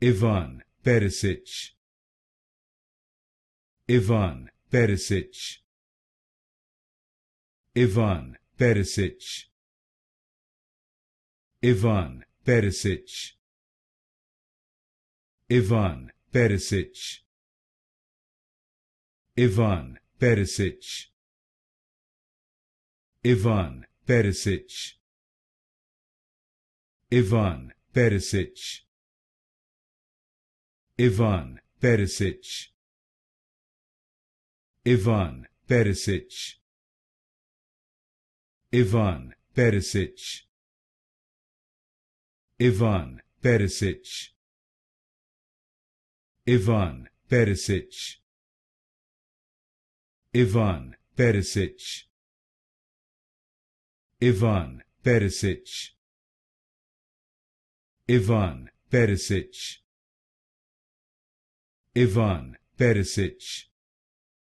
Ivan Perisic, Ivan Perisic, Ivan Perisic, Ivan Perisic, Ivan Perisic, Ivan Perisic, Ivan Perisic, Ivan Perisic, Ivan Perisic, Ivan Perisic, Ivan Perisic, Ivan Perisic, Ivan Perisic, Ivan Perisic, Ivan Perisic, Ivan Perisic, Ivan Perisic,